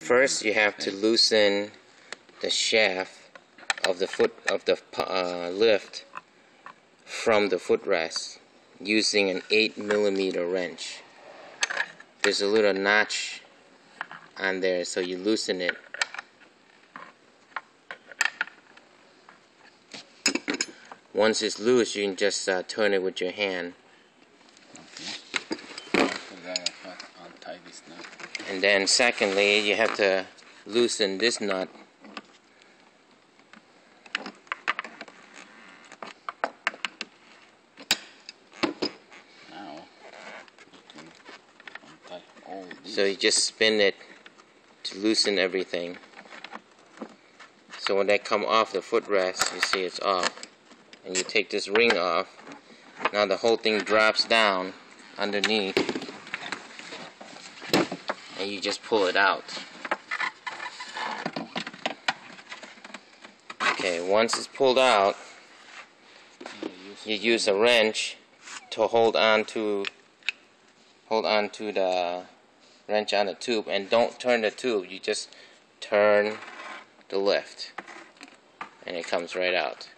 First, you have to loosen the shaft of the lift from the footrest using an 8mm wrench. There's a little notch on there, so you loosen it. Once it's loose, you can just turn it with your hand. Untie this nut. And then secondly, you have to loosen this nut. Now you can untie all these. So you just spin it to loosen everything. So when they come off the footrest, you see it's off. And you take this ring off. Now the whole thing drops down underneath. And you just pull it out. Okay, once it's pulled out, you use a wrench to hold on to the wrench on the tube, and don't turn the tube, you just turn the lift and it comes right out.